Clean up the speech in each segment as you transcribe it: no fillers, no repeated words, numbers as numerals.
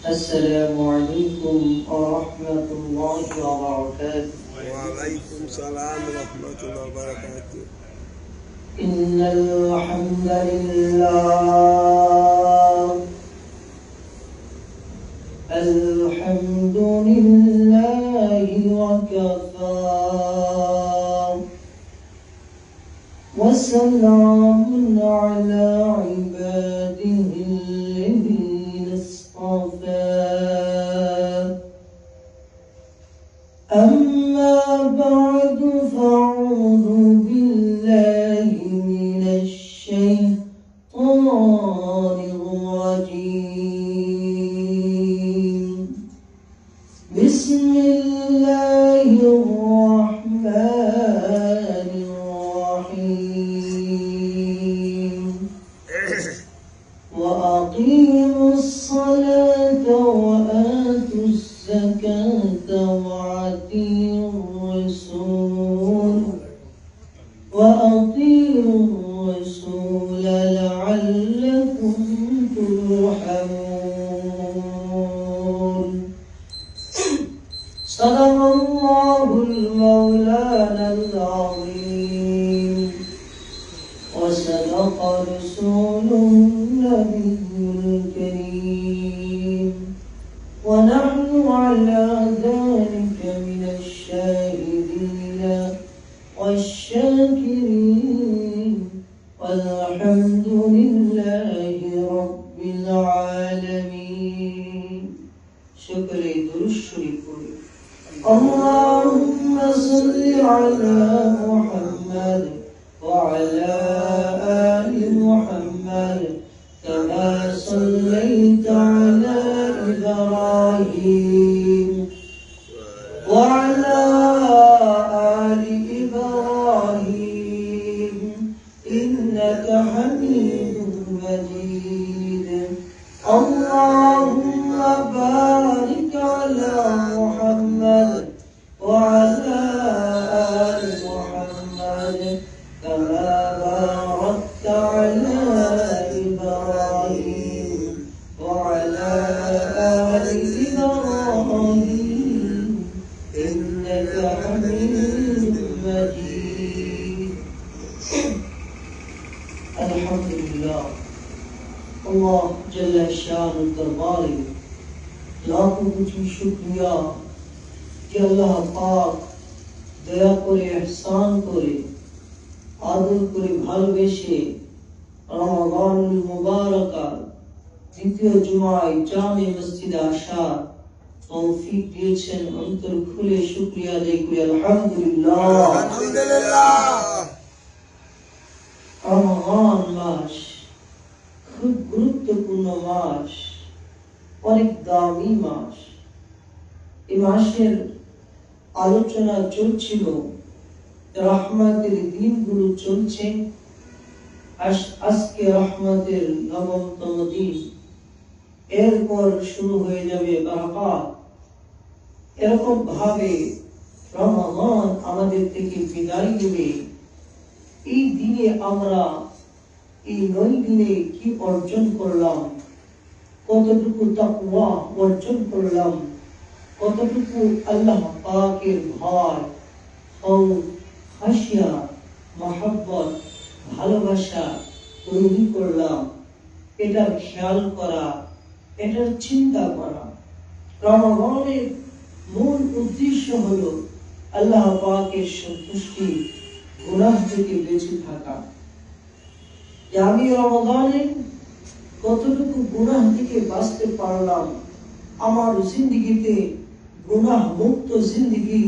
السلام عليكم ورحمة الله وبركاته. وعليكم السلام ورحمة الله وبركاته. إن الحمد لله الحمد لله وكفى وسلام على عباده الذين اصطفى أما بعد فأعوذ بالله من الشيطان الرجيم بسم الله الرحمن الرحيم وأقيموا الصلاة وآتوا الزكاة وأطيعوا الرسول لعلكم ترحمون. صدق الله المولانا العظيم وصدق رسوله النبي الكريم ونحن على ذلك من الشاهدين والشاكرين والحمد لله رب العالمين. شكر درشري اللهم صل على محمد وعلى آل محمد كما صليت على إبراهيم وعلى آل إبراهيم إنك حميد مجيد. اللهم بارك على محمد وعلى آل محمد كما باركت على إبراهيم وعلى آل إبراهيم إنك حميد مجيد. الحمد لله الله جل شانه दरबारे लाखों कुछ शुक्रिया कि अल्लाह पाक दया करे एहसान करे आदर करे ভালোবেসে রমাদানুল মুবারাকা দ্বিতীয় জুমায় জামে মসজিদে আসার তৌফিক দিয়েছেন। অন্তর খুলে শুকরিয়া আদায় করি আলহামদুলিল্লাহ। রমাদান মাস খুব গুরুত্বপূর্ণ মাস, অনেক দামি মাস। এই মাসের আলোচনা চলছিল, রহমতের দিনগুলো চলছে। আজকে রহমতের নবমতম দিন, এরপর শুরু হয়ে যাবে বারাকাত। এরকম ভাবে রমাদান আমাদের থেকে বিদায় নেবে। এই দিনে আমরা এই 9 দিনে কি অর্জন করলাম, কতটুকু তাকওয়া অর্জন করলাম, কতটুকু আল্লাহ পাকের ভয়, খৌফ, খাশিয়া, মহব্বত, ভালোবাসা তৈরি করলাম, এটার খেয়াল করা, এটার চিন্তা করা। রমাদানের মূল উদ্দেশ্য হলো আল্লাহ পাকের সন্তুষ্টি, গুনাহ থেকে বেঁচে থাকা। যে আমি রমাদানে কতটুকু গুনাহ থেকে বাঁচতে পারলাম, আমার জিন্দেগিতে গুনাহ মুক্ত জিন্দেগি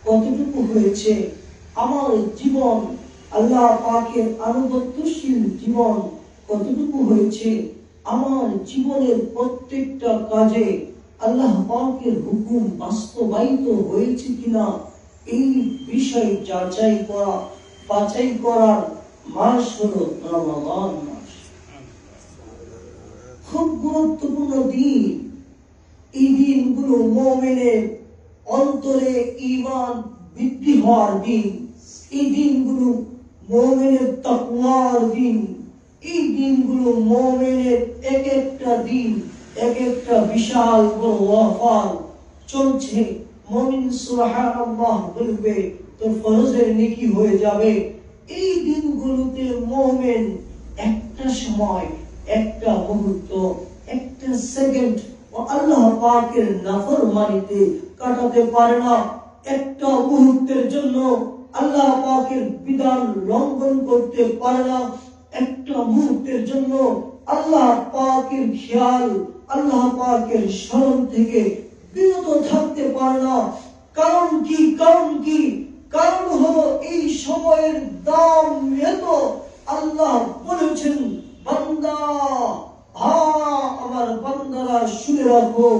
কতটুকু হয়েছে, আমার জীবন আল্লাহ পাকের আনুগত্যশীল জীবন কতটুকু হয়েছে, আমার জীবনের প্রত্যেকটা কাজে আল্লাহ পাকের হুকুম বাস্তবায়িত হয়েছে কিনা, এই বিষয় যাচাই করা, বাছাই করার মাস হলো রমাদান মাস। খুব গুরুত্বপূর্ণ দিন। এই দিনগুলো মুমিনের অন্তরে ঈমান বৃদ্ধি হওয়ার দিন। এই দিনগুলো মুমিনের তাকওয়ার দিন। এই দিনগুলো মুমিনের এক একটা দিন এক একটা বিশাল বড় ওয়াফার চলছে, মুমিন সুবহানাল্লাহ বলবে তো ফরজের নেকি হয়ে যাবে। এই দিনগুলোতে মুমিন একটা সময়, একটা মুহূর্ত, একটা সেকেন্ড ও আল্লাহ পাকের নাফরমানিতে কাটাতে পারে না। একটা মুহূর্তের জন্য আল্লাহ পাকের বিধান লঙ্ঘন করতে পারে না। একটা মুহূর্তের জন্য আল্লাহ পাকের খেয়াল, আল্লাহ পাকের স্মরণ থেকে বিরত থাকতে পারে না। কারণ কি? কারণ কি? কারণ হলো এই সময়ের দাম এত। আল্লাহ বলেছেন, বান্দা, আমার বান্দারা শুনে রাখো,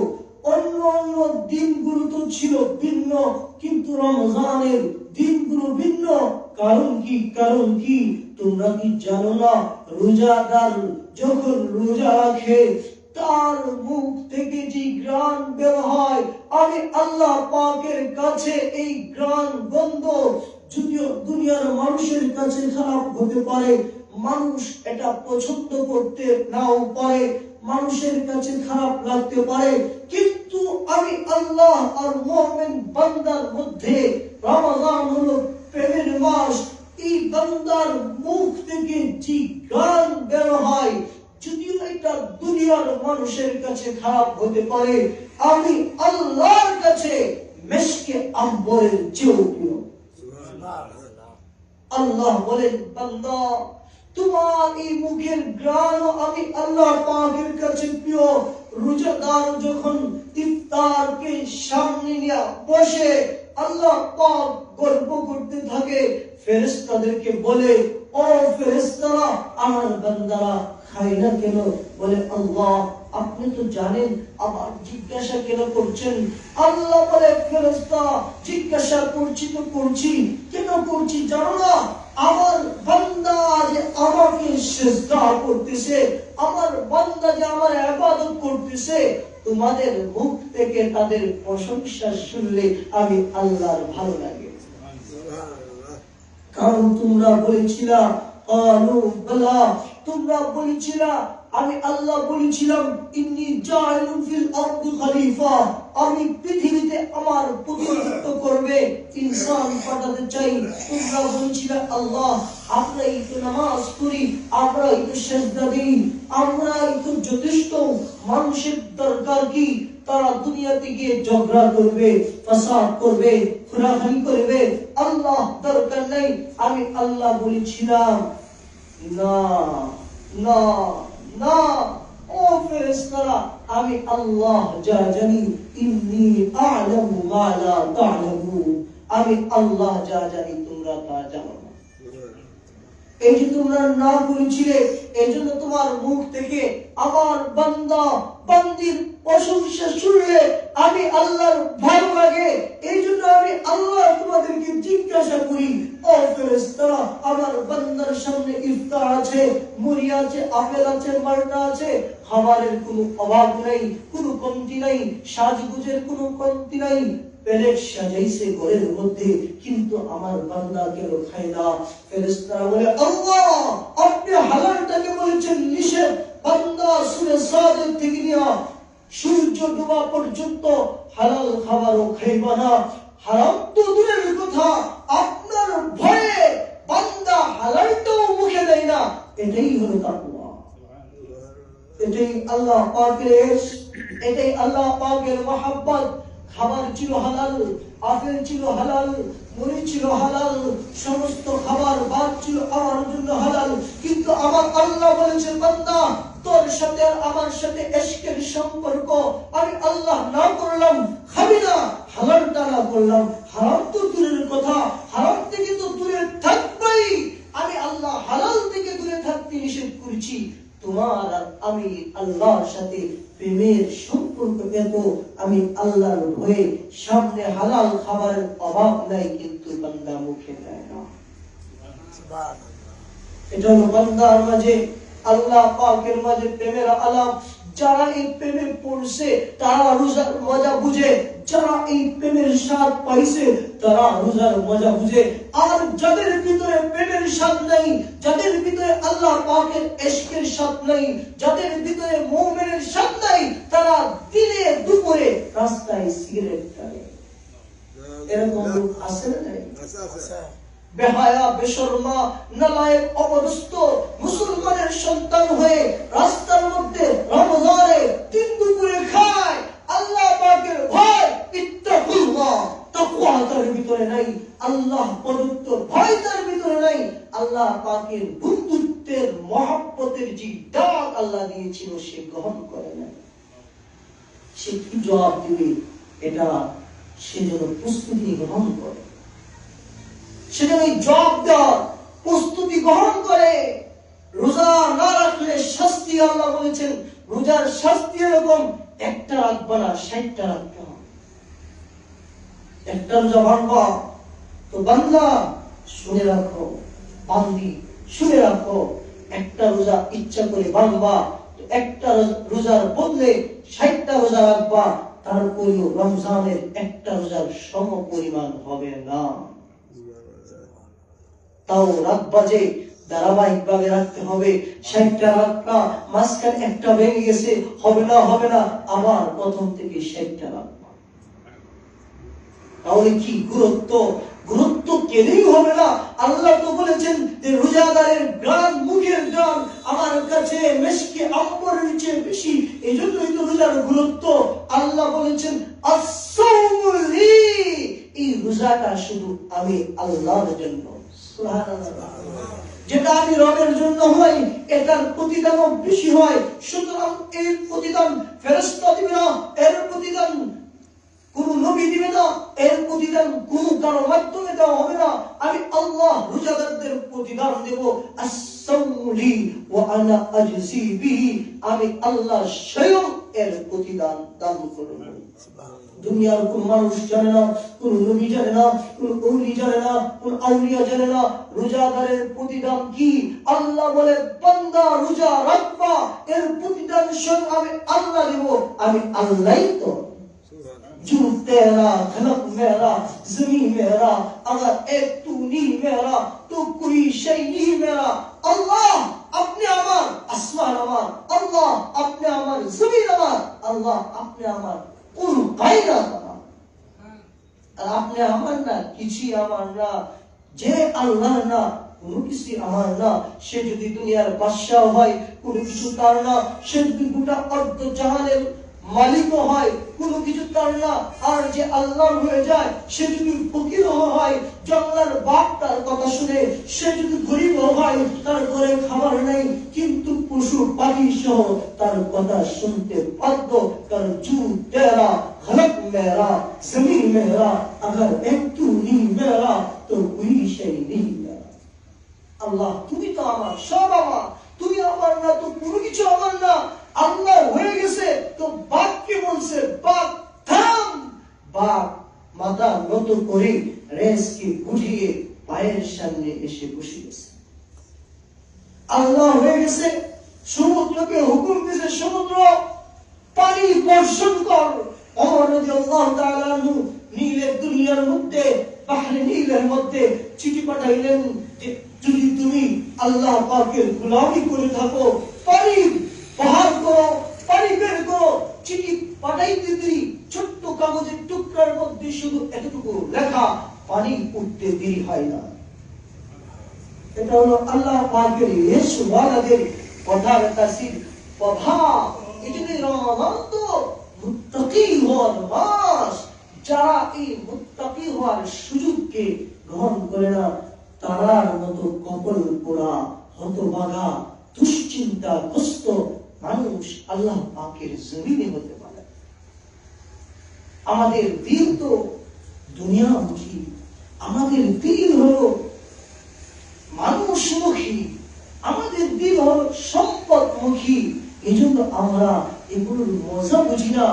অন্য অন্য দিনগুলো তো ছিল ভিন্ন, কিন্তু রমজানের দিনগুলো ভিন্ন। কারণ কি? কারণ কি? তোমরা কি জানো না, রোজাদার যখন রোজা রাখে তার মুখ থেকে যে ঘ্রাণ বের হয়, আমি আল্লাহ পাকের কাছে এই ঘ্রাণ গন্ধ যদিও দুনিয়ার মানুষের কাছে খারাপ হতে পারে, মানুষ এটা পছন্দ করতে নাও পারে, মানুষের কাছে খারাপ লাগতে পারে, কিন্তু আমি আল্লাহ আর মুমিন বান্দার মধ্যে রমজান হলো প্রেমের মাস। এই বান্দার মুখ থেকে যে ঘ্রাণ বের হয়, যদিও এটা দুনিয়ার মানুষের কাছে খারাপ হতে পারে, আমি আল্লাহর কাছে মেশকে আম্বরের চেয়েও প্রিয়। আল্লাহ বলেন, বান্দা, তোমার এই মুখের ঘ্রাণ আমি আল্লাহ পাকের কাছে প্রিয়। রোজাদার যখন ইফতারকে সামনে নিয়ে বসে আল্লাহ পাক গল্প করতে থাকে, ফেরেশতাদেরকে বলে, ও ফেরেশতারা, আমার বান্দারা খায় না কেন? বলে, আল্লাহ আপনি তো জানেন, আবার জিজ্ঞাসা কেন করছেন? আল্লাহ বলে, ফেরেশতা, জিজ্ঞাসা করছি তো করছি, কেন করছি জানো না? আমার বান্দা যে আমাকে সিজদা করতেছে, আমার বান্দা যে আমার ইবাদত করতেছে, তোমাদের মুখ থেকে তাদের প্রশংসা শুনলে আমি আল্লাহর ভালো লাগে। কারণ তোমরা বলেছিলা, ক্বালু বালা, তোমরা বলেছিলা, আমি আল্লাহ বলেছিলাম, ইন্নী জাইলুন ফিল আরদি খলিফা, আমি পৃথিবীতে আমার প্রতিনিধিত্ব করবে ইনসান পাঠাতে চাই। তোমরা বলেছিলা, আল্লাহ আমরাই তো নামাজ পড়ি, আমরাই তো সিজদা দিই, আমরাই তো যথেষ্ট, মানুষের দরকার কি? তারা দুনিয়াতে গিয়ে ঝগড়া করবে, ফাসাদ করবে, খুনাখানি করবে, আল্লাহ দরকার নেই। আমি আল্লাহ বলেছিলাম, না না না, ও ফেরেশতারা, আমি আল্লাহ যা জানি, ইন্নী আ'লামু মা লা তা'লামুন, আমি আল্লাহ যা জানি তোমরা তা জানো না। এই যে তোমরা না করেছিলে, এজন্য তোমার মুখ থেকে আমার বান্দা বান্দির প্রশংসা শুনলে আমি আল্লাহর ভালো লাগে। এই জন্য আমি আল্লাহ তোমাদেরকে জিজ্ঞাসা করি, ও ফেরেশতারা, আমার বান্দার সামনে ইফতার আছে, মুড়ি আছে, আপেল আছে, মাল্টা আছে, খাবারের কোনো অভাব নেই, কোনো কমতি নাই, সাজগুজের কোনো কমতি নাই, প্লেট সাজাইছে ঘরের মধ্যে, কিন্তু আমার বান্দা কেন খায় না? ফেরেশতারা বলে, আল্লাহ আপনি হালালটাকে বলেছেন নিষেধ, বান্দা সূরা সাদের থেকে নিয়ে সূর্য ডোবা পর্যন্ত হালাল খাবারও খাইবা না। হারাম তো দূরের কথা, আপনার ভয়ে বান্দা হালালটাও মুখে দেয় না। এটাই হলো তাকওয়া, এটাই আল্লাহ পাকের, এটাই আল্লাহ পাকের মহব্বত। খাবার ছিল হালাল, আপেল ছিল হালাল, মুড়ি ছিল হালাল, সমস্ত খাবার ভাত ছিল আমার জন্য হালাল, কিন্তু আমার আল্লাহ বলেছেন, বান্দা তোর সাথে আর আমার সাথে ইশকের সম্পর্ক আমি আল্লাহ না করলাম, খাবি না, হালালটা না করলাম, হারাম তো দূরের কথা, হারাম থেকে তো দূরে থাকবেই, আমি আল্লাহ হালাল থেকে দূরে থাকতে নিষেধ করেছি। তোমার আর আমি আল্লাহর সাথে প্রেমের সম্পর্ক এত, আমি আল্লাহর ভয়ে সামনে হালাল খাবারের অভাব নাই, কিন্তু বান্দা মুখে দেয় না। এটা হলো বান্দার মাঝে আল্লাহ পাকের মাঝে প্রেমের আলাপ। যারা এই প্রেমে পড়ছে তারা রোজার মজা বুঝে, যারা এই প্রেমের স্বাদ পাইছে তারা রোজার মজা বুঝে। আর যাদের ভিতরে প্রেমের স্বাদ নাই, যাদের ভিতরে আল্লাহ পাকের ইশকের স্বাদ নাই, যাদের ভিতরে মুমিনের স্বাদ নাই, তারা দিনে দুপুরে রাস্তায় সিগারেট খায়। এরকম লোক আছে না নাই? বেহায়া, বেশরমা, নালায়েক, অপদস্থ মুসলমানের সন্তান হয়ে রাস্তার মধ্যে রমজানে দিন দুপুরে খায়। আল্লাহ পাকের ভয়, ইত্তাকুল্লাহ, তাকওয়া তার ভিতরে নাই, আল্লাহ প্রদত্ত ভয় তার ভিতরে নাই, আল্লাহ পাকের বন্ধুত্বের মহব্বতের যে ডাক আল্লাহ দিয়েছিল সে গ্রহণ করে না। সে কি জবাব দিবে? এটা সে যেন প্রস্তুতি গ্রহণ করে, সেজন্য জবাব দেওয়ার প্রস্তুতি গ্রহণ করে। রোজা না রাখলে শাস্তি, আল্লাহ বলেছেন রোজার শাস্তি এরকম, একটা রাখবা না 60টা রাখতে হবে। একটা রোজা ভাঙবা তো বান্দা শুনে রাখো, বান্দি শুনে রাখো, একটা রোজা ইচ্ছা করে ভাঙবা তো একটা রোজার বদলে 60টা রোজা রাখবা, তারপরেও রমজানের একটা রোজার সম পরিমাণ হবে না। তাও রাখবা যে ধারাবাহিক ভাবে রাখতে হবে। 60টা রাখবা, মাঝখানে একটা ভেঙে গেছে, হবে না আবার প্রথম থেকে 60টা রাখবা। তাহলে কি গুরুত্ব কেলেই হবে না। আল্লাহ তো বলেছেন যে রোজাদারের গান, মুখের গান আমার কাছে মেশকে আম্বরের চেয়ে বেশি, এই জন্যই তো রোজার গুরুত্ব। আল্লাহ বলেছেন as-sawmu li, এই রোজাটা শুধু আমি আল্লাহর জন্য। যেটা আমি রবের জন্য হয় এটার প্রতিদানও বেশি হয়। সুতরাং এর প্রতিদান ফেরেশতা দিবে না, এর প্রতিদান কোন নবী দিবে না, এর প্রতিদান কোন কারো মাধ্যমে দেওয়া হবে না। আমি আল্লাহ রোজাদারদের প্রতিদান দেব। as-sawmu li ওয়া আনা আজজি বিহি, আমি আল্লাহ স্বয়ং এর প্রতিদান দান করব। দুনিয়ার কোন মানুষ জানে না, কোন নবী জানে না, কোন ওলি জানে না, কোন আউলিয়া জানে না রোজাদারের প্রতিদান কি। আল্লাহ বলে বান্দা রোজা রাখবা, এর প্রতিদান স্বয়ং আমি আল্লাহ দেব। আমি আল্লাহই তো। जो तेरा खलक मेरा जमीन मेरा, अगर एक तू नहीं मेरा तो कोई शै नहीं मेरा। अल्लाह अपने আমার আসমান আমার, আল্লাহ আপনি আমার জমিন আমার, আল্লাহ আপনি আমার কোন কায়নাত আমার, আর আপনি আমার না, কিছুই আমার না। যে আল্লাহ না, কোনো কিছু আমার না, সে যদি দুনিয়ার বাদশা হয় কোনো কিছু তার না, সে যদি গোটা অর্ধ জাহানের মালিক হয় কোনো কিছু তার না, আর যে আল্লাহর হয়ে যায় সে যদি ফকির হয়, জঙ্গলের বাপ তার কথা শুনে, সে যদি গরিব হয় তার ঘরে খাবার নেই কিন্তু পশু পাখি সহ তার কথা শুনতে বাধ্য। কারণ জু তেরা খলক মেরা জমিন মেরা, अगर एक तू नहीं मेरा तो कोई शै नहीं मेरा। আল্লাহ তুমি তো আমার, সব আমার, তুমি আমার না তো কোনো কিছু আমার না। আল্লাহ হয়ে গেছে তো বাঘকে বলছে বাঘ থাম, বাঘ মাথা নত করে রেসকে গুটিয়ে পায়ের সামনে এসে বসে গেছে। আল্লাহ হয়ে গেছে, সমুদ্রকে হুকুম দিয়েছে সমুদ্র পানি বর্ষণ কর। ওমর রাদিয়াল্লাহু তাআলা আনহু নীলের দুনিয়ার মধ্যে, বাহরে নীলের মধ্যে চিঠি পাঠাইলেন যে যদি তুমি আল্লাহ পাকের গোলামি করে থাকো পানি পাহাড় করো, পানি বের করো। চিঠি পাঠাইতে দেরি, ছোট্ট কাগজের টুকরার মধ্যে শুধু এতটুকু লেখা, পানি উঠতে দেরি হয় না। এটা হলো আল্লাহ পাকের ইশওয়ালাদের কথার তাসির প্রভাব। এজন্য রমাদান তো মুত্তাকি হওয়ার মাস। যারা এই মুত্তাকি হওয়ার সুযোগকে গ্রহণ করে না তারার মতো কপাল পোড়া, হতভাগা, দুশ্চিন্তাগ্রস্ত মানুষ আল্লাহ পাকের জমিনে হতে পারে। আমাদের দিল তো দুনিয়ামুখী, আমাদের দিল হলো মানুষমুখী, আমাদের দিল হলো সম্পদমুখী। এই জন্য আমরা এগুলোর মজা বুঝি না,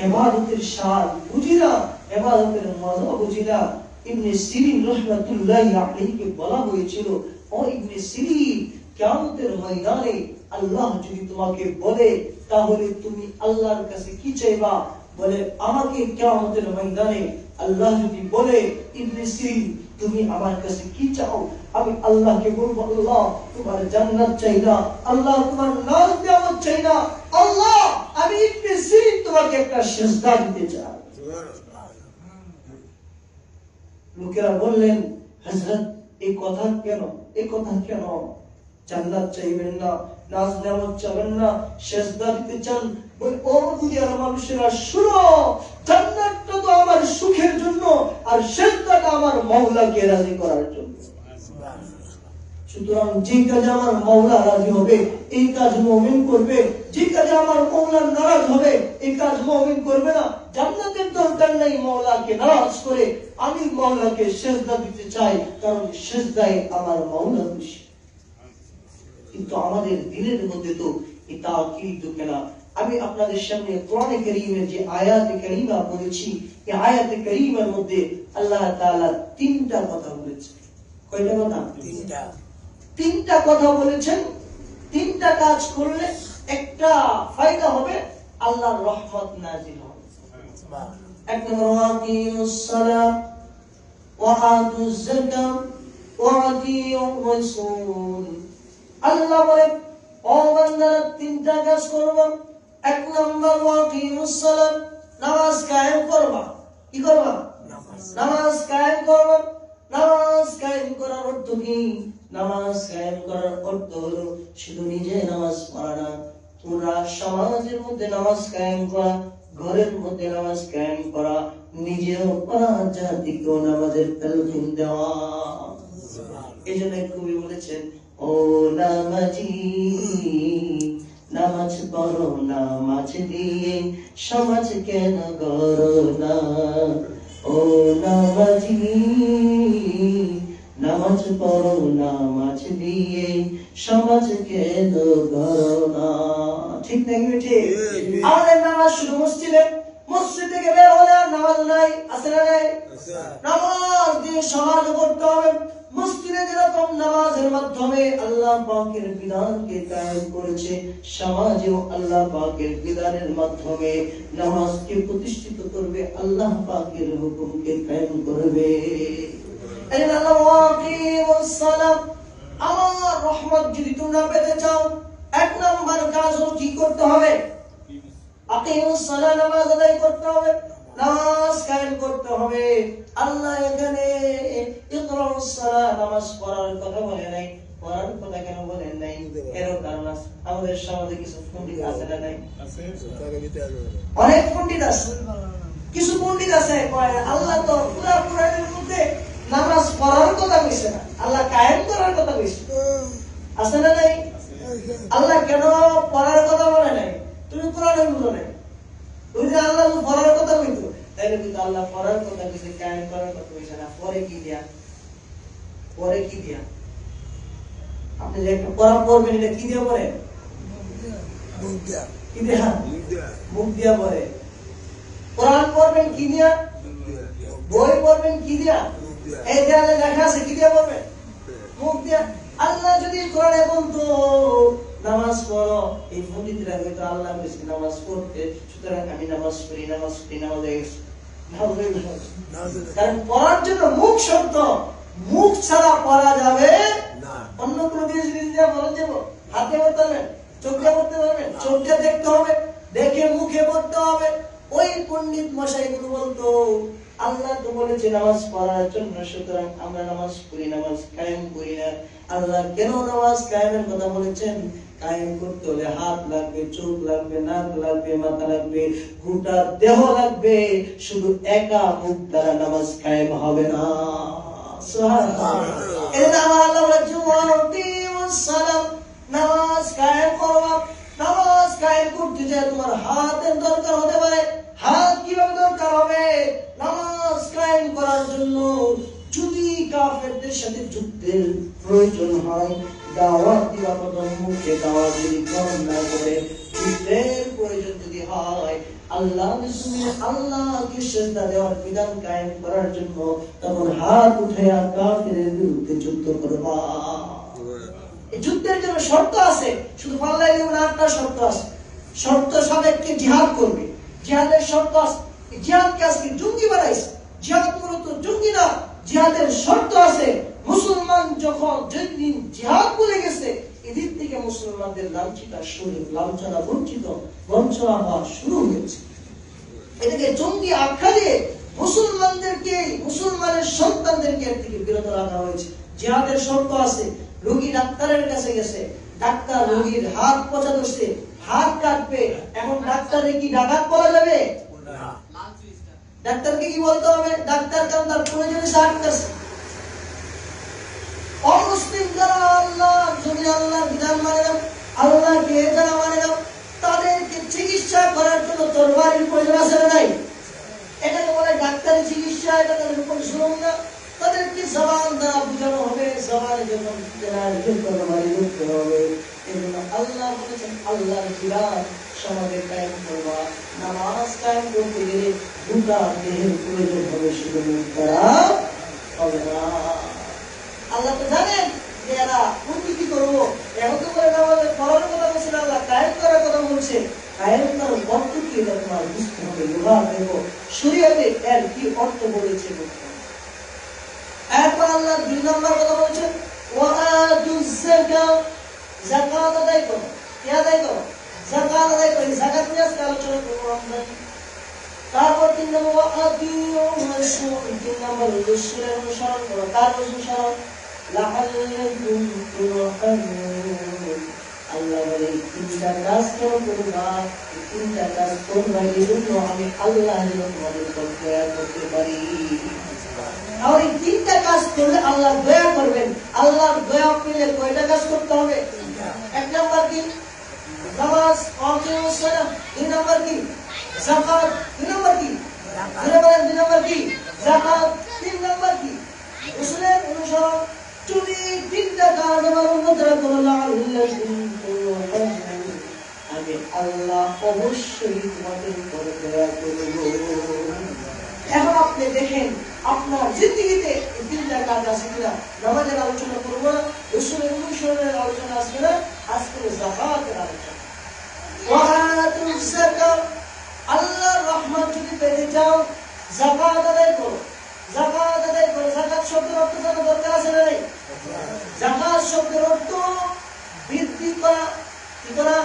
ইবাদতের স্বাদ বুঝি না, ইবাদতের মজা বুঝি না। ইবনে সিরিন রাহমাতুল্লাহি আলাইহিকে বলা হয়েছিল, ও ইবনে সিরিন, কিয়ামতের ময়দানে আল্লাহ যদি তোমাকে বলে তাহলে তুমি আল্লাহর কাছে কি চাইবা? বলে আমাকে কিয়ামতের ময়দানে আল্লাহ যদি বলে ইবনে সিরিন তুমি আমার কাছে কি চাও, আমি আল্লাহকে বলবো আল্লাহ তোমার জান্নাত চাই না, আল্লাহ তোমার নাজ নিয়ামত চাই না, আল্লাহ আমি ইবনে সিরিন তোমাকে একটা সিজদা দিতে চাই। লোকেরা বললেন হযরত এই কথা কেন, এই কথা কেন, জান্নাত চাইবেন না, নাজ নিয়ামত চাইবেন না, সিজদা দিতে চান? বলে ও দুনিয়ার মানুষেরা শুনো, জান্নাতটা তো আমার সুখের জন্য আর সিজদাটা আমার মাওলাকে রাজি করার জন্য। সুতরাং যে কাজে আমার মাওলা রাজি হবে এই কাজ মুমিন করবে, যে কাজে আমার মাওলা নারাজ হবে এই কাজ মুমিন করবে না। জান্নাতের দরকার নাই মাওলাকে নারাজ করে, আমি মাওলাকে সিজদা দিতে চাই কারণ সিজদায় আমার মাওলা খুশি। কিন্তু আমাদের দিলের মধ্যে তো এটা কি ঢুকে না। আমি আপনাদের সামনে কোরআনে কারীমের যে আয়াতে কারীমা পড়েছি, এই আয়াতে কারীমার মধ্যে আল্লাহ তাআলা তিনটা কথা বলেছেন। কয়টা কথা? তিনটা কথা বলেছেন। তিনটা কাজ করলে একটা ফায়দা হবে, আল্লাহর রহমত নাযিল হবে। এক নম্বর ওয়াকিমুস সালাত ওয়া আতুজ যাকাত ওয়া আতিউর রাসূল। আল্লাহ বলে ও বান্দারা তিনটা কাজ করবা। এক নম্বর ওয়াকিমুস সালাত, নামাজ কায়েম করবা। কি করবা? নামাজ কায়েম করবা। নামাজ কায়েম করার অর্থ কি? নামাজ কায়েম করার অর্থ হলো শুধু নিজে নামাজ পড়া না, পুরা সমাজের মধ্যে নামাজ কায়েম করা, ঘরের মধ্যে নামাজ কায়েম করা, নিজেও পড়া, জাতিকেও নামাজের তালিম দেওয়া। এই জন্য কবি বলেছেন ও নামাজি নামাজ পড়ো, নামাজ দিয়ে সমাজ কেন গড়ো না। ও নামাজি নামাজ পড়ো, নামাজ দিয়ে সমাজ কেন গড়ো না। ঠিক নাকি? ঠিক। আমাদের নামাজ শুধু মসজিদে, মসজিদ থেকে বের হলে আর নামাজ নাই, আছে না নাই? নামাজ দিয়ে সমাজ করতে হবে। মসজিদে যেরকম নামাজের মাধ্যমে আল্লাহ পাকের বিধানকে কায়েম করেছে, সমাজেও আল্লাহ পাকের বিধানের মাধ্যমে নামাজকে প্রতিষ্ঠিত করবে, আল্লাহ পাকের হুকুমকে কায়েম করবে। এই আল্লাহ ওয়াকিমুস সালাত, আমার রহমত যদি তোমরা পেতে চাও এক নাম্বার কাজ হলো কি করতে হবে? আকিমুস সালাত, নামাজ আদায় করতে হবে, নামাজ কায়েম করতে হবে। আল্লাহ এখানে ইকরাউস সালাত, নামাজ পড়ার কথা বলে নাই। পড়ার কথা কেন বলেন নাই? এর কারণ আছে। আমাদের সমাজে কিছু পণ্ডিত আছে না নাই? অনেক পণ্ডিত আছে। কিছু পণ্ডিত আছে কয় আল্লাহ তো পুরা কোরআনের মধ্যে নামাজ পড়ার কথা কইছে না, আল্লাহ কায়েম করার কথা কইছে। আছে না নাই? আল্লাহ কেন পড়ার কথা বলে নাই? তুমি কোরআনে বুঝো নাই। তুমি যে আল্লাহ পড়ার কথা কইতো, তাইলে কিন্তু আল্লাহ পড়ার কথা কইছে, কায়েম করার কথা কইছে না। পরে কি দিয়া? পরে কি দিয়া? আপনি যে একটা পড়া পড়বেন, এটা কি দিয়া পড়ে? মুখ দিয়া। কি দিয়া? মুখ দিয়া পড়ে। কোরআন পড়বেন কি দিয়া? বই পড়বেন কি দিয়া? এই দেয়ালে লেখা আছে, কি দিয়া পড়বেন? মুখ দিয়া। আল্লাহ যদি কোরআনে বলতো নামাজ পড়ো, এই পণ্ডিতরা হয়তো আল্লাহ বলেছে নামাজ পড়তে, সুতরাং আমি নামাজ পড়ি, নামাজ পড়ি, নামাজ হয়ে গেছে। কারণ পড়ার জন্য মুখ শব্দ, মুখ ছাড়া পড়া যাবে না। অন্য কোনো জিনিস দিয়ে পড়া যাবো? হাতে পড়তে হবে, চোখ দিয়ে পড়তে পারবেন? চোখ দিয়ে দেখতে হবে, দেখে মুখে পড়তে হবে। ওই পণ্ডিত মশাইগুলো বলতো আল্লাহ তো বলেছে নামাজ পড়ার জন্য, সুতরাং আমরা নামাজ পড়ি, নামাজ কায়েম করি না। আল্লাহ কেন নামাজ কায়েমের কথা বলেছেন? কায়েম করতে হলে হাত লাগবে, চোখ লাগবে, নাক লাগবে, মাথা লাগবে, গোটা দেহ লাগবে। শুধু একা মুখ দ্বারা নামাজ কায়েম হবে না। সুবহানাল্লাহ। এজন্য আমার আল্লাহ বলেছে ওয়াকিমুস সালাত, নামাজ কায়েম করো। নামাজ কায়েম করতে যায় তোমার হাতের দরকার হতে পারে। হাত কিভাবে দরকার হবে? নামাজ কায়েম করার জন্য যদি কাফেরদের সাথে যুদ্ধের প্রয়োজন হয়, দাওয়াত দিবা, প্রথম মুখে দাওয়াত যদি গ্রহণ না করে, যুদ্ধের প্রয়োজন যদি হয়, আল্লাহ আল্লাহকে সিজদা দেওয়ার বিধান কায়েম করার জন্য, তখন হাত উঠে কাফেরের বিরুদ্ধে যুদ্ধ করবা। এই যুদ্ধের জন্য শর্ত আছে, শুধু পাল্লাই দেবে না, একটা শর্ত আছে। শর্ত সাপেক্ষে জিহাদ করবে। জিহাদের শর্ত আছে। জিহাদকে আজকে জঙ্গি বানাইছে। জিহাদ মূলত জঙ্গি না, জিহাদের শর্ত আছে। মুসলমান যখন যেদিন জিহাদ বলে গেছে, এদিন থেকে মুসলমানদের লাঞ্ছনা বঞ্চনা হওয়া শুরু হয়েছে। এটাকে জঙ্গি আখ্যা দিয়ে মুসলমানদেরকে, মুসলমানের সন্তানদেরকে এর থেকে বিরত রাখা হয়েছে। জিহাদের শর্ত আছে। রোগী ডাক্তারের কাছে গেছে, ডাক্তার রোগীর হাত পচা ধরছে, হাত কাটবে, এখন ডাক্তারে কি ডাকাত বলা যাবে? ডাক্তারকে কি বলতে হবে? ডাক্তার কারণ তার প্রয়োজনে সাহায্য। অমুসলিম যারা আল্লাহ জমি আল্লাহর বিধান মানে না, আল্লাহকে যারা মানে না, তাদেরকে চিকিৎসা করার জন্য তরবারির প্রয়োজন আছে না নাই? এটাকে বলে ডাক্তারি চিকিৎসা। এটা তাদের উপর জুলুম না। তাদেরকে জবান দ্বারা বোঝানো হবে, জবানে যখন তরবারি ধরতে হবে। এজন্য আল্লাহ বলেছেন আল্লাহর জিহাদ সমাজে কায়েম করবা। নামাজ কায়েম করতে গেলে দুটা দেহের প্রয়োজন হবে, শুধু তারা হবে না। আল্লাহ তো জানেন যে এরা উন্নতি করবো। এখন তো করে নামাজের পড়ার কথা বলছেন, আল্লাহ কায়েম করার কথা বলছে। কায়েম করার অর্থ কি এটা তোমার বুঝতে হবে। শরীয়তে এর কি অর্থ বলেছে। এরপর আল্লাহ 2 নম্বর কথা বলছেন ওয়াআতুজ যাকাত, যাকাত আদায় করো। কি আদায় করো? যাকাত আদায় করো। যাকাত নিয়ে আজকে আলোচনা করবো আমরা। তারপর 3 নম্বর ওয়াআতিউর রাসূল, 3 নম্বর রাসূলের অনুসরণ করো। কার অনুসরণ? লাআল্লাকুম তুরহামুন। আল্লাহ বলে 3টা কাজ করবা, 3টা কাজ করবা এজন্য আমি আল্লাহ তোমাদের উপর দয়া করতে পারি। আর এই 3টা কাজ করলে আল্লাহ দয়া করবেন। আল্লাহর দয়া পেলে কয়টা কাজ করতে হবে? 1 নাম্বার কি? নামাজ, ওয়াকিমুস সালাম। 2 নাম্বার কি? যাকাত। 2 নাম্বার কি? 2 নাম্বার কি? যাকাত। 3 নাম্বার কি? রাসূলের অনুসরণ। তুমি 3টা কাজ আমার উম্মতরা করলা, আমি আল্লাহ অবশ্যই তোমাদের উপর দয়া করব। এখন আপনি দেখেন আপনার জিন্দেগিতে এই 3টা কাজ আছে কিনা। নামাজের আলোচনা করবো না, রাসূলের অনুসরণের আলোচনা আছে কিনা, আজকে যাকাতের আলোচনা। ওয়াআতুজ যাকাত, আল্লাহর রহমত যদি পেতে চাও যাকাত আদায় করো। যাকাত আদায় করো। যাকাত শব্দের অর্থ জানা দরকার আছে না নাই? যাকাত শব্দের অর্থ বৃদ্ধি করা। কি করা?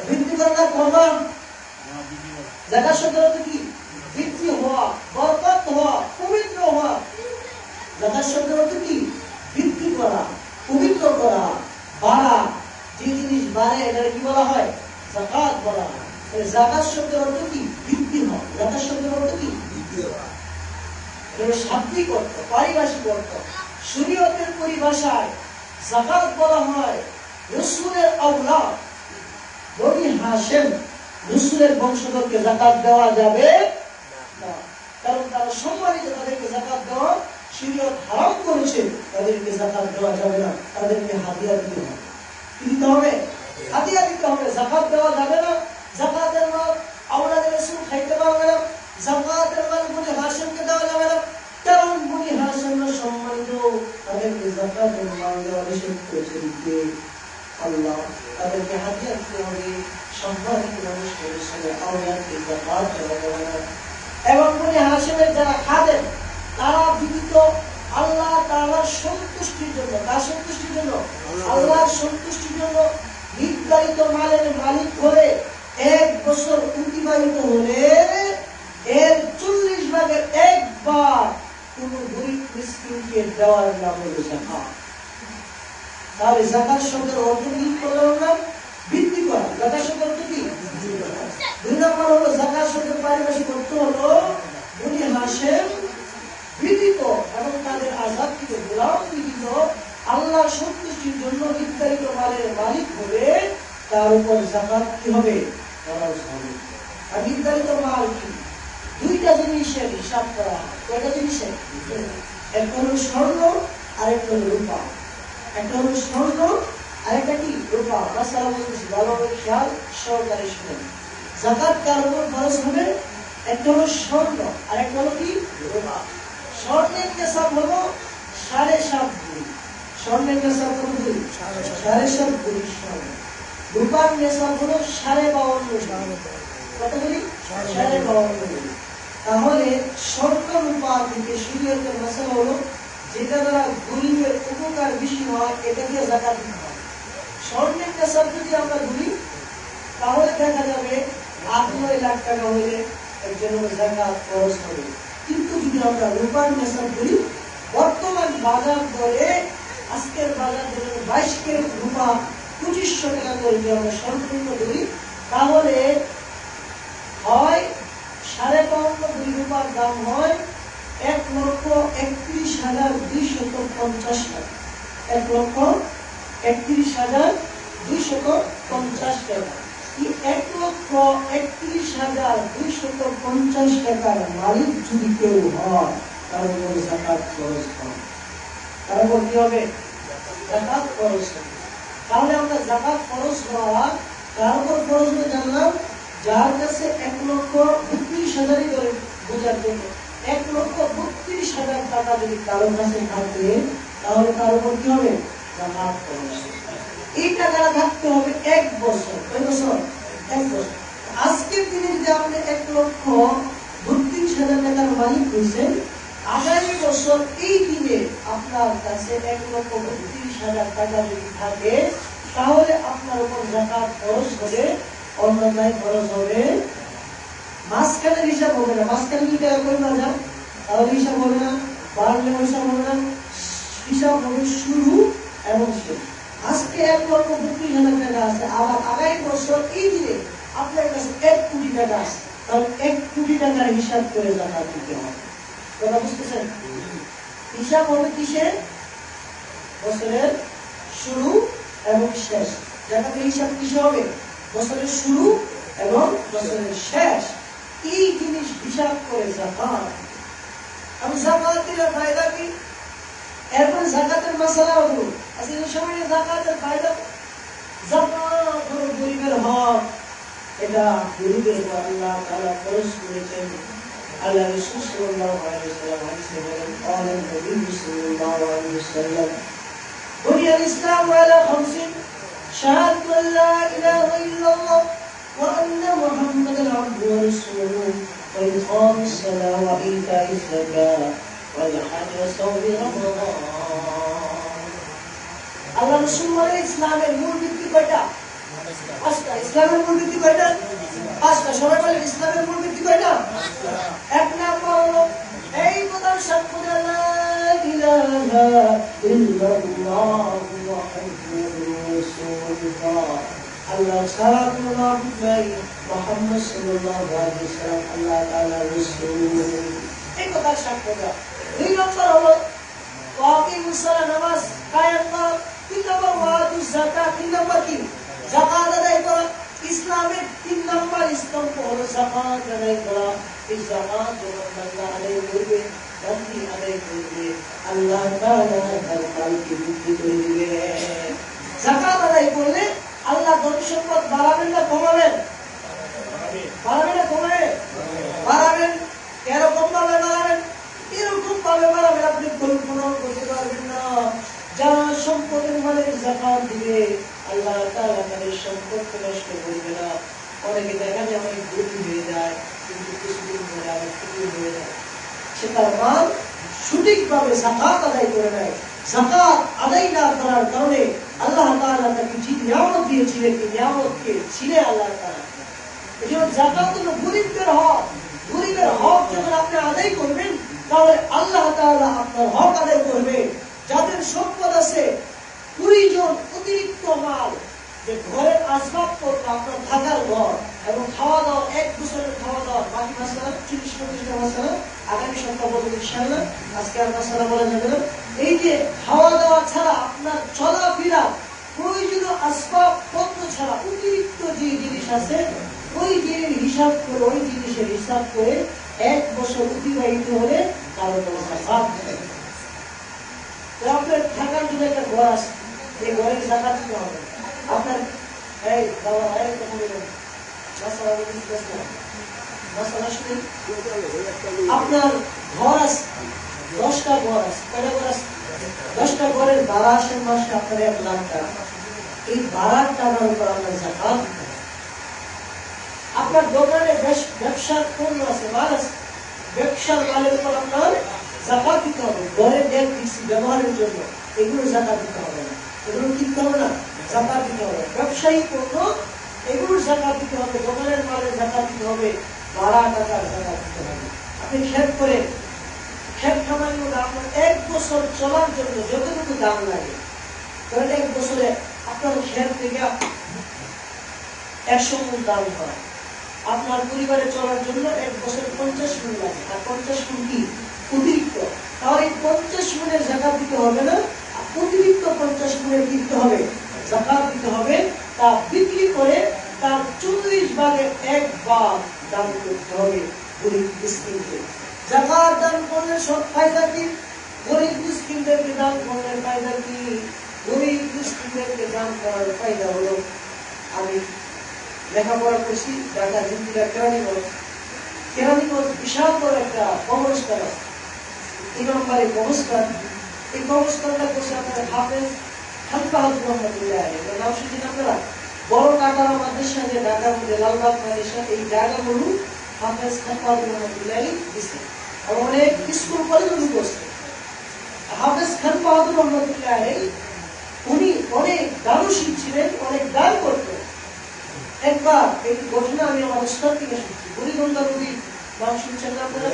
বৃদ্ধি করা না কমা? যাকাত শব্দের অর্থ কি? বৃদ্ধি হওয়া, বরকত হওয়া, পবিত্র হওয়া। যাকাত শব্দের অর্থ কি? বৃদ্ধি করা, পবিত্র করা, বাড়া। যে জিনিস বাড়ে এটা কি বলা হয়? যাকাত বলা হয়। যাকাত শব্দের অর্থ কি? বৃদ্ধি হওয়া। যাকাত শব্দের অর্থ কি? বৃদ্ধি হওয়া। এর শাব্দিক অর্থ, পারিভাষিক অর্থ। শরীয়তের পরিভাষায় যাকাত বলা হয় রাসূলের আওলাদ বনি হাশিম, রাসূলের বংশধরকে যাকাত দেওয়া যাবে না। কারণ তারা সম্মানিত, তাদেরকে যাকাত দেওয়া শরীয়ত হারাম করেছে। তাদেরকে যাকাত দেওয়া যাবে না, তাদেরকে হাদিয়া দিতে হবে। কি দিতে হবে? হাদিয়া দিতে হবে। যাকাত দেওয়া যাবে না। যাকাতের মাল আওলাদে রাসূল খাইতে পারবে না। যাকাতের মাল বনি হাশিমকে দেওয়া যাবে না, কারণ বনি হাশিম সম্মানিত, তাদেরকে যাকাতের মাল দেওয়া নিষেধ করেছেন কে? আল্লাহ। তাদেরকে হাদিয়া দিতে হবে। সম্মানিত মানুষের সাথে আওলাদকে যাকাত দেওয়া যাবে না। এবং বনি হাশিমের যারা খাদেম, তারা জীবিত আল্লাহ তাআলার সন্তুষ্টির জন্য। কার সন্তুষ্টির জন্য? আল্লাহর সন্তুষ্টির জন্য নির্ধারিত মালের মালিক হলে 1 বছর অতিবাহিত হলে এর 40 ভাগের 1 ভাগ কোন গরীব মিসকিনকে দেওয়ার নাম হলো যাকাত। তাহলে যাকাত শব্দের অর্থ কি করলাম না? বৃদ্ধি করা। যাকাত শব্দের অর্থ কি? 2 নম্বর হলো যাকাত শব্দের পারিভাষিক অর্থ হলো বনি হাশিম বিদিত এবং তাদের আযাদ থেকে গোলাম বিদিত আল্লাহর সন্তুষ্টির জন্য নির্ধারিত মালের মালিক হলে তার উপর যাকাত কি হবে? খরচ হবে। আর নির্ধারিত মাল কি? 2টা জিনিসের হিসাব করা হয়। কয়টা জিনিসের? একটা হলো স্বর্ণ আর একটা হলো রূপা। একটা হলো স্বর্ণ আর একটা কি? রূপা। মাসালা বলতেছি, ভালোভাবে খেয়াল সহকারে শুনুন। যাকাত কার উপর খরচ হবে? একটা হলো স্বর্ণ আর একটা হলো কি? রূপা। স্বর্ণের নিসাব হলো 7.5 ভরি। স্বর্ণের নিসাব কত ভরি? 7.5 ভরি স্বর্ণ। রূপার নিসাব হলো 52.5 ভরি। কতগুলি 52 গুলি। তাহলে স্বর্ণ রূপা থেকে শরীয়তের মাসালা হলো যেটা দ্বারা গরিবের উপকার বেশি হয় এটা দিয়ে যাকাত দিতে হয়। স্বর্ণের নেশাব যদি আমরা ধরি তাহলে দেখা যাবে 8-9 লাখ টাকা হলে একজনের যাকাত খরচ হবে। কিন্তু যদি আমরা রূপার নেশাব ধরি বর্তমান বাজার দরে আজকের বাজার দরে 22 ক্যারেট রূপা 2500 টাকা করে যদি আমরা সম্পূর্ণ ধরি তাহলে হয় 52.5 রূপার দাম হয় 1,31,250 টাকা। 1,31,250 টাকা। এই 1,31,250 টাকার মালিক যদি কেউ হয় তার উপর যাকাত খরচ হয়। তার উপর কি হবে? যাকাত খরচ হবে। তাহলে আমরা যাকাত খরচ হওয়া কার উপর খরচ হবে জানলাম? যার কাছে 1,32,000 ধরে বোঝার জন্য 1,32,000 টাকা যদি কারো কাছে থাকে তাহলে তার উপর কি হবে? যাকাত খরচ হবে। এই টাকাটা থাকতে হবে 1 বছর। কয় বছর? 1 বছর। আজকের দিনে যদি আপনি 1,32,000 টাকার মালিক হয়েছেন, আগামী বছর এই দিনে আপনার কাছে 1,32,000 টাকা যদি থাকে তাহলে আপনার উপর যাকাত খরচ হবে, অন্যথায় খরচ হবে। মাঝখানের হিসাব হবে না। মাঝখানে যদি টাকা করে না যান তাহলে হিসাব হবে না, বাড়লে হিসাব হবে না। হিসাব হবে শুরু এবং শেষ। আজকে 1,32,000 টাকা আছে, আবার আগামী বছর এই দিনে আপনার কাছে 1 কোটি টাকা আছে, তাহলে 1 কোটি টাকার হিসাব করে যাকাত দিতে হবে। কথা বুঝতেছেন? হিসাব হবে কিসের? বছরের শুরু এবং শেষ। যাকাতের হিসাব কিসে হবে? বছরের শুরু এবং বছরের শেষ। এই জিনিস হিসাব করে যাকাত। আমি যাকাত দিলে ফায়দা কি? এরপর যাকাতের মাসালা হলো আজকে সময় যাকাতের ফায়দা। যাকাত হলো গরিবের হক। এটা গরিবের উপর আল্লাহ তাআলা খরচ করেছেন। আল্লাহ রাসূল সাল্লাল্লাহু আলাইহি ওয়াসাল্লাম হাদিসে বলেন, قال النبي صلى الله عليه وسلم بني الإسلام على 5 شهادة أن لا إله إلا الله وأن محمدا عبده ورسوله وإقام الصلاة وإيتاء الزكاة والحج وصوم رمضان। আল্লাহ রাসূল বলেন ইসলামের মূল ভিত্তি কয়টা? 5টা। ইসলামের মূল ভিত্তি কয়টা? 5টা। সবাই বলেন ইসলামের মূল ভিত্তি কয়টা? 1 নাম্বার হলো এই কথা সাক্ষ্য দেওয়া লা ইলাহা ইল্লাল্লাহ মুহাম্মাদুর রাসূলুল্লাহ। আল্লাহ ছাড়া কোনো মাবুদ নাই, মুহাম্মদ সাল্লাল্লাহু আলাইহি ওয়াসাল্লাম আল্লাহ তাআলার রাসূল। এই কথা সাক্ষ্য দেওয়া। 2 নম্বর হলো ওয়াকিমুস সালাহ, নামাজ কায়েম করা। 3 নম্বর ওয়াতুজ যাকাত। 3 নম্বর কি? যাকাত আদায় করা। ইসলামের 3 নম্বর স্তম্ভ হলো যাকাত আদায় করা। এই যাকাত যখন বান্দা আদায় করবে, বান্দি আদায় করবে, আল্লাহ তাআলা তার মালকে বৃদ্ধি করে দিবেন। যাকাত আদায় করলে আল্লাহ ধন সম্পদ বাড়াবেন না কমাবেন? বাড়াবেন না কমাবেন? বাড়াবেন। এরকম ভাবে বাড়াবেন, এরকম ভাবে বাড়াবেন আপনি কল্পনাও করতে পারবেন না। যারা সম্পদের মালের যাকাত দিবে আল্লাহ তাআলা তাদের সম্পদকে নষ্ট করবে না। অনেকে দেখা যায় অনেক গরিব হয়ে যায়, কিন্তু কিছুদিন পরে আবার ফকির হয়ে যায়। সে তার মাল সঠিকভাবে যাকাত আদায় করে নেয়। যাকাত আদায় না করার কারণে আল্লাহ তাআলা তাকে যে নিয়ামত দিয়েছিলেন এই নিয়ামতকে ছিনে আল্লাহ তাআলা। এজন্য যাকাত হলো গরিবদের হক। গরিবের হক যখন আপনি আদায় করবেন তাহলে আল্লাহ তাআলা আপনার হক আদায় করবে। যাদের সম্পদ আছে প্রয়োজন অতিরিক্ত মাল, যে ঘরের আসবাবপত্র, আপনার থাকার ঘর এবং খাওয়া দাওয়া, 1 বছরের খাওয়া দাওয়া, বাকি মাসালা 40-50টা মাসালা আগামী সপ্তাহ বলবো ইনশাআল্লাহ। আজকে আর মাসালা বলা যাবে না। এই যে খাওয়া দাওয়া ছাড়া আপনার চলাফেরা, প্রয়োজনীয় আসবাবপত্র ছাড়া অতিরিক্ত যে জিনিস আছে ওই জিনিসের হিসাব করে, ওই জিনিসের হিসাব করে 1 বছর অতিবাহিত হলে তার উপর যাকাত দিতে হবে। আপনার থাকার জন্য একটা ঘর আছে, এই ঘরের যাকাত দিতে হবে। আপনার এই বাবা এই কথা বলেন মাসালা বুঝতেছ না? মাসালা শুনে আপনার ঘর আছে, 10টা ঘর আছে। কয়টা ঘর আছে? 10টা ঘরের ভাড়া আসে মাসে আপনার 1 লাখ টাকা। এই ভাড়ার টাকার উপর আপনার যাকাত দিতে হবে। আপনার দোকানে ব্যবসার পণ্য আছে, মাল আছে, ব্যবসার মালের উপর আপনার যাকাত দিতে হবে। ঘরে দেখ দিচ্ছি ব্যবহারের জন্য, এগুলো যাকাত দিতে হবে না, এগুলো কিনতে হবে না, যাকাত দিতে হবে। ব্যবসায়ী পণ্য এগুলোর যাকাত দিতে হবে, দোকানের মালের যাকাত দিতে হবে, ভাড়া টাকার যাকাত দিতে হবে। আপনি খেয়াল করে খেত খামারের মধ্যে আপনার 1 বছর চলার জন্য যতটুকু দাম লাগে, ধরেন 1 বছরে আপনার খেত থেকে 100 মণ দাম হয়, আপনার পরিবারে চলার জন্য 1 বছরে 50 মণ লাগে, আর 50 মণ কি অতিরিক্ত, তাহলে 50 মণের যাকাত দিতে হবে না, অতিরিক্ত 50 মণের দিতে হবে, যাকাত দিতে হবে। তা বিক্রি করে তার 40 ভাগের 1 ভাগ দান করতে হবে গরিব মিসকিনকে। যাকাত দান করলে সব ফায়দা কি? গরিব মিসকিনদেরকে দান করলে ফায়দা কি? গরিব মিসকিনদেরকে দান করার ফায়দা হলো, আমি লেখাপড়া করছি ঢাকা জিন্দিরা কেরানীগঞ্জ বিশাল বড় একটা কবরস্থান আছে, ইমামবাড়ি কবরস্থান। এই কবরস্থানটা করছে আপনার হাফেজ খালিফা হাজর রহমতুল্লাহ আলাইহি, নাম শুনছেন আপনারা? বড় টাকার মাদ্রাসা যে ঢাকার মধ্যে লালবাগ মাদ্রাসা, এই জায়গাগুলো হাফেজ খালিফা হাজর রহমতুল্লাহ আলাইহি দিছে, অনেক স্কুল কলেজগুলো করছে। হাফেজ খালিফা হাজর রহমতুল্লাহ আলাইহি উনি অনেক দানশীল ছিলেন, অনেক দান করতেন। একবার এই ঘটনা আমি আমার উস্তাদ থেকে শুনছি, বুড়িগঙ্গা নদী নাম শুনছেন না আপনারা?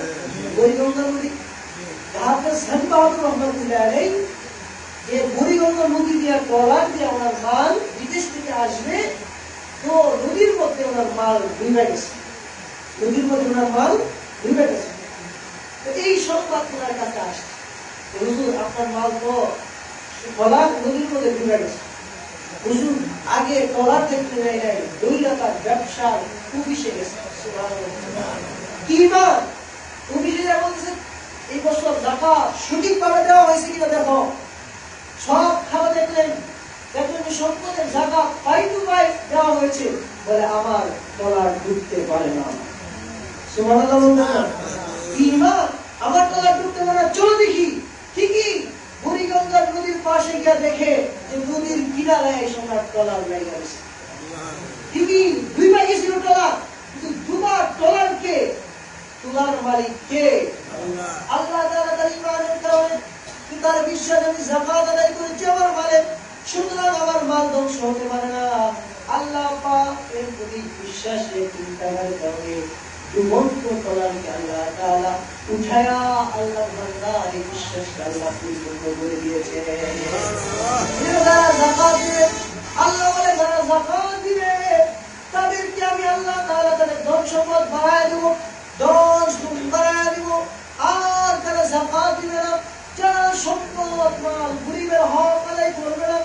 বুড়িগঙ্গা নদী, হাফেজ খালিফা হাজর রহমতুল্লাহ আলাইহি যে বুড়িগঙ্গা নদী দিয়ে ট্রলার দিয়ে ওনার মাল বিদেশ থেকে আসবে, তো নদীর মধ্যে ওনার মাল ডুবে গেছে, নদীর মধ্যে ওনার মাল ডুবে গেছে। এই সংবাদ ওনার কাছে আসছে, হুজুর আপনার মাল তো ট্রলার নদীর মধ্যে ডুবে গেছে। হুজুর আগে ট্রলার দেখতে নেয় নাই, দৈরাতার ব্যবসার অফিসে গেছে। কি মা তুমি যেটা বলছে এই বছর যাকাত সঠিকভাবে দেওয়া হয়েছে কিনা দেখো, সব খাওয়া দেখলেন, দেখলেন সম্পদের যাকাত পাই টু পাই দেওয়া হয়েছে, বলে আমার ট্রলার ডুবতে পারে না। সুবহানাল্লাহ বলুন না? কি মা আমার ট্রলার ডুবতে পারে না, চলো দেখি। ঠিকই বুড়িগঙ্গা নদীর পাশে গিয়ে দেখে যে নদীর কিনারে এই সময় ট্রলার লেগে গেছে। ঠিকই ডুবে গেছিল ট্রলার, কিন্তু ডুবা ট্রলার কে? ট্রলার মালিক কে? আল্লাহ তাআলা। তার ইমানের কারণে তার বিশ্বাস আমি যাকাত আদায় করেছি আমার মালে, সুতরাং আমার মাল ধ্বংস হতে পারে না। আল্লাহ পাক এর প্রতি বিশ্বাসে চিন্তার কারণে ডুবন্ত ট্রলারকে আল্লাহ তাআলা উঠায়া আল্লাহর বান্দার এই বিশ্বাসকে আল্লাহ পূর্ণ করে দিয়েছে। যারা যাকাত দিবে, আল্লাহ বলে যারা যাকাত দিবে তাদেরকে আমি আল্লাহ তাআলা তাদের ধন সম্পদ বাড়ায় দেব, 10 গুণ বাড়ায় দেব। আর যারা যাকাত দিবে না, যারা সম্পদ মাল গরিবের হক আদায় করবে না,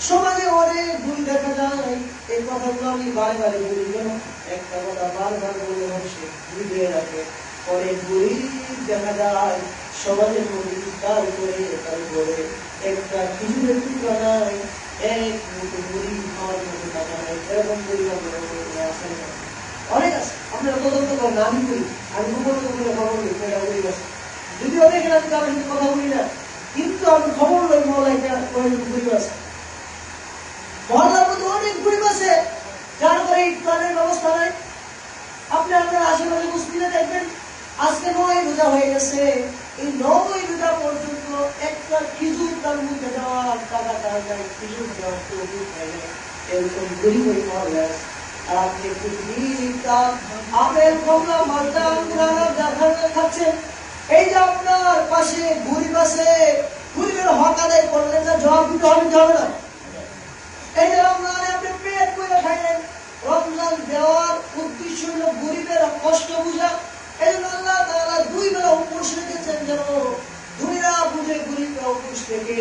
সমাজে অনেক ভুল দেখা যায়। এই কথাগুলো আমি বারে বারে বলি, কেন একটা কথা বারবার বলে মানুষে বুঝিয়ে রাখে। অনেক গরিব দেখা যায় সমাজের মধ্যে ইফতার করে তারপরে একটা খেজুরের টুকরা নাই, এক মুঠো মুড়ি খাওয়ার মতো টাকা নাই, এরকম গরিব আছে, অনেক আছে। আপনারা তদন্ত করেন, আমি বলি, আমি গোপন করে খবর নিই কয়টা গরিব আছে। যদিও দেখেন আমি কারোর সাথে কথা বলি না, কিন্তু আমি খবর লই মহল্লায় গরিব আছে, মহল্লার মধ্যে অনেক গরিব আছে, যার করে ইফতারের ব্যবস্থা নাই। আপনি আপনার আশেপাশে মুসলিমে দেখবেন, আজকে 9 রোজা হয়ে গেছে, এই 9 রোজা পর্যন্ত একটা খেজুর তার মুখে দেওয়ার টাকা তার নাই, খেজুর দেওয়ার তো হয় না, এরকম গরিব ওই মহল্লা আছে। আর আপনি প্রতিদিন আপেল কমলা মালটা আঙ্গুর খাচ্ছেন, এই যে আপনার পাশে গরিব আছে, গরিবের হক আদায় করলেন না, জবাব দিতে হবে না? এই যে রমজানে আপনি পেট করে খাইলেন, রমজান দেওয়ার উদ্দেশ্য হল গরিবের কষ্ট বুঝা। এই জন্য আল্লাহ তাআলা 2 বেলা উপোস রেখেছেন, যেন দুনিয়া বুঝে গরিবরা উপোস থেকে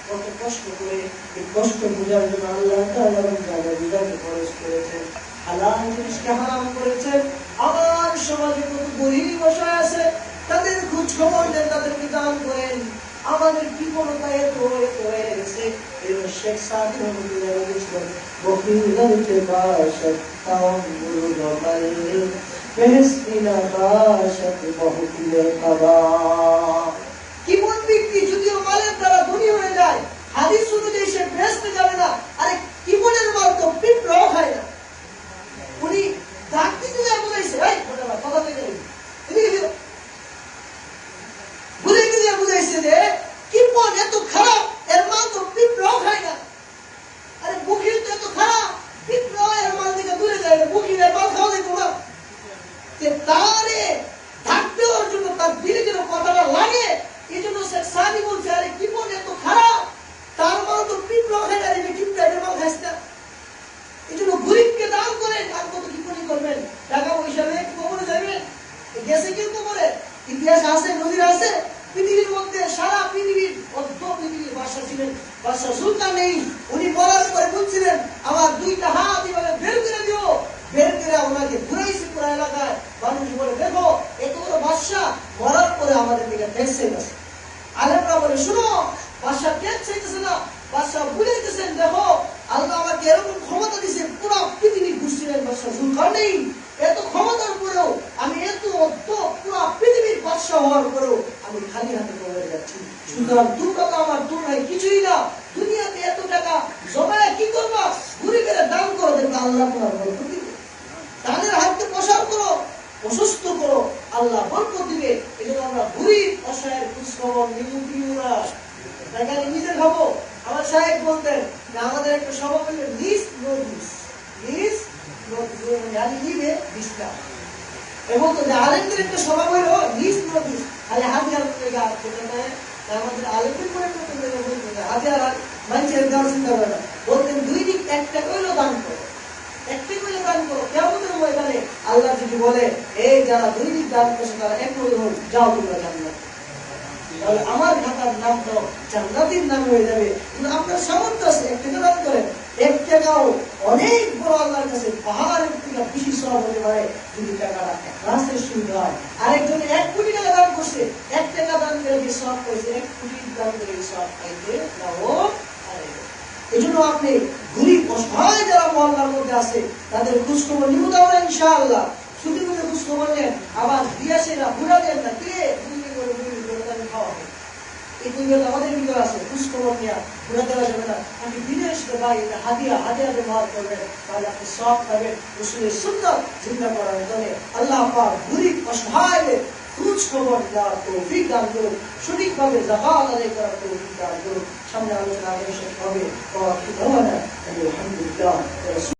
কত কষ্ট করে, এই কষ্ট বোঝার জন্য আল্লাহ তাআলা রমজানে রোজাকে ফরজ করেছেন, হালাল জিনিসকে হারাম করেছেন। আমার সমাজে কত গরিব বসে আছে, তাদের খোঁজ খবর নেন, তাদেরকে দান করেন। আমাদের বিপদতা এত হয়ে গেছে, শেখ সাদি রহমতুল্লাহ বলেছিলেন, বকিলতে বাশত তামুল গমাল বেহেশতিনা বাশত বহুলে কাবা। কিমন ব্যক্তি যদিও মালের দ্বারা ধনী হয়ে যায়, হাদিস অনুযায়ী সে বেহেশতে যাবে না। আরে কিমনের মাল তো পিঁপড়াও খায় না, উনি ডাকতে গেছে কেউ কবরে? ইতিহাস আছে, নজির আছে? পৃথিবীর মধ্যে সারা পৃথিবীর অর্ধ পৃথিবীর বাদশা ছিলেন বাদশা জুলকারনাইন। উনি মরার পরে বলছিলেন আমার দুইটা হাত এভাবে বের করে দিও, বের করে ওনাকে ঘুরাইছে পুরো এলাকায়। মানুষ বলে দেখো এত বড় বাদশা মরার পরে আমাদের দিকে দেখছে গেছে। আলেমরা বলে শুনো, বাদশা টেক চাইতেছে না, বাদশা বুঝাইতেছেন দেখো আল্লাহ আমাকে এরকম ক্ষমতা দিছে, পুরো পৃথিবী ঘুরছিলেন বাদশা জুলকারনাইন। এত ক্ষমতার পরেও আমি এত পুরো পৃথিবীর বাদশা হওয়ার পরেও আমি খালি হাতে কবরে যাচ্ছি। সুতরাং তোমরা তো আমার তুলনায় কিছুই না। দুনিয়াতে এত টাকা জমায় কি করবা? গরিবের দান করো, দেখবে আল্লাহ তোমার বরকত দিবে। দানের হাতকে প্রসার করো, অসুস্থ করো, আল্লাহ বরকত দিবে। এই জন্য আমরা গরিব অসহায়ের খোঁজ খবর নিব না, তাই নিজে খাবো। আমার সাহেব বলতেন যে আমাদের একটা স্বভাব হলো নিজ নোটিস, নিজ নোটিস মানে নিবে দিসটা। এবং তো আলেমদের একটা স্বভাব হলো নিজ নোটিস, খালি হাতিয়ার করে গা আমাদের আলেমদের করে হাতিয়ার মানুষের গান চিন্তা করে না। বলতেন দুই দিক একটা কইলো দান করো, একটা কইলো দান করো। কেমন ময়দানে আল্লাহ যদি বলে এই যারা দুই দিক দান করছে তারা এক করে হোক, যাও তোমরা জান্নাত। তাহলে আমার খাতার নাম তো জান্নাতের নাম হয়ে যাবে। কিন্তু আপনার সামর্থ্য আছে, এক টাকা দান করেন, এক টাকাও অনেক বড় আল্লাহর কাছে পাহাড়ের থেকে বেশি সওয়াব হতে পারে যদি টাকাটা রাস্তায় সুবিধা হয়। আরেকজন 1 কোটি টাকা দান করছে, 1 টাকা দান করে যে সওয়াব পাইছে 1 কোটি দান করে সওয়াব পাইতে নাও। এই জন্য আপনি গরিব অসহায় যারা মহল্লার মধ্যে আছে তাদের খোঁজ খবর নিব তো আমরা ইনশাআল্লাহ। শুধু খোঁজ খবর নেন, আবার দিয়ে আসে না, ঘুরা দেন না, কে খাওয়া হবে। এই দুনিয়াতে আমাদের ভিতরে আছে, খোঁজ খবর নেওয়া, ঘুরা দেওয়া যাবে না। আপনি দিনে এসে ভাই এটা হাদিয়া ব্যবহার করবেন, তাহলে আপনি সব পাবেন। রসুলের সুন্নাত জিন্দা করার জন্য আল্লাহ পাক গরিব অসহায়দের খোঁজ খবর দেওয়ার তৌফিক দান করুন, সঠিকভাবে যাকাত আদায় করার তৌফিক দান করুন। সামনে আলোচনা হবে। আলহামদুলিল্লাহ।